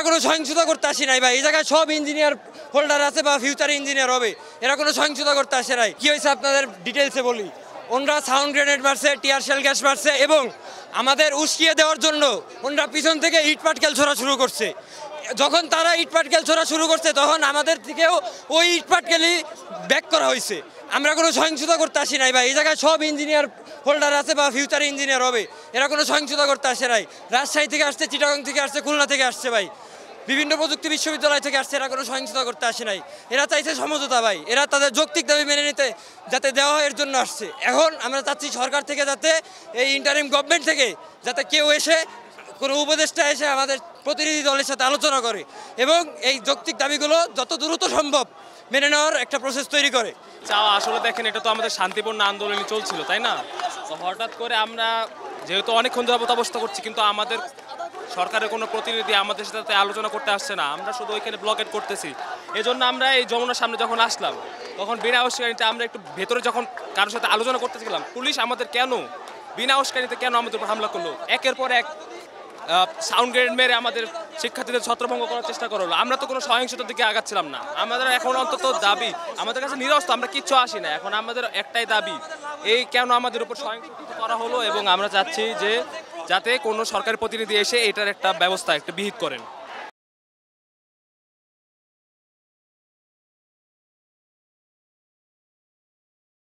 কোনো সহিংসতা করতে আসি নাই ভাই। এই জায়গায় সব ইঞ্জিনিয়ার হোল্ডার আছে বা ফিউচার ইঞ্জিনিয়ার হবে, এরা কোনো সহিংসতা করতে আসে নাই। কি হয়েছে আপনাদের ডিটেলসে বলি। ওনরা সাউন্ড গ্রেনেড মারছে, টিয়ার শেল গ্যাস মারছে এবং আমাদের উস্কিয়ে দেওয়ার জন্য ওনরা পিছন থেকে ইট পাটকেল ছোড়া শুরু করছে। যখন তারা ইট পাটকেল ছোড়া শুরু করছে তখন আমাদের থেকেও ওই ইট পাটকেলই ব্যাক করা হয়েছে। আমরা কোনো সহিংসতা করতে আসি নাই ভাই। এই জায়গায় সব ইঞ্জিনিয়ার হোল্ডার আছে বা ফিউচার ইঞ্জিনিয়ার হবে, এরা কোনো সহিংসতা করতে আসে নাই। রাজশাহী থেকে আসছে, চিটাগাং থেকে আসছে, খুলনা থেকে আসছে ভাই, বিভিন্ন প্রযুক্তি বিশ্ববিদ্যালয় থেকে আসছে। এরা কোনো সহিংসতা করতে আসে নাই। এরা চাইছে সমঝোতা ভাই। এরা তাদের যৌক্তিক দাবি মেনে নিতে যাতে দেওয়া হয় এর জন্য আসছে। এখন আমরা চাচ্ছি সরকার থেকে যাতে এই ইন্টারিম গভর্নমেন্ট থেকে যাতে কেউ এসে কোনো উপদেষ্টা এসে আমাদের প্রতিনিধি দলের সাথে আলোচনা করে এবং এই যৌক্তিক দাবিগুলো যত দ্রুত সম্ভব মেনে নেওয়ার একটা প্রসেস তৈরি করে। চাওয়া আসলে দেখেন, এটা তো আমাদের শান্তিপূর্ণ আন্দোলনই চলছিল, তাই না? তো হঠাৎ করে আমরা যেহেতু অনেকক্ষণ যাবত অবস্থা করছি, কিন্তু আমাদের সরকারের কোনো প্রতিনিধি আমাদের সাথে আলোচনা করতে আসছে না। আমরা শুধু ওইখানে ব্লকেট করতেছি। এজন্য আমরা এই যমুনার সামনে যখন আসলাম, তখন বিনা উস্কানিতে আমরা একটু ভেতরে যখন কারোর সাথে আলোচনা করতেছিলাম, পুলিশ আমাদের কেন বিনা উস্কানিতে কেন আমাদের উপর হামলা করলো, একের পর এক সাউন্ড গ্রেনেড মেরে আমাদের শিক্ষার্থীদের ছত্রভঙ্গ করার চেষ্টা করলো। আমরা তো কোনো সহিংসতার দিকে আগাচ্ছিলাম না। আমাদের এখন অন্তত দাবি, আমাদের কাছে নিরস্ত, আমরা কিচ্ছু আসি না। এখন আমাদের একটাই দাবি, এই কেন আমাদের উপর সহিংসতা করা হলো, এবং আমরা চাচ্ছি যে যাতে কোনো সরকারি প্রতিনিধি এসে এটার একটা ব্যবস্থা, একটা বিহিত করেন।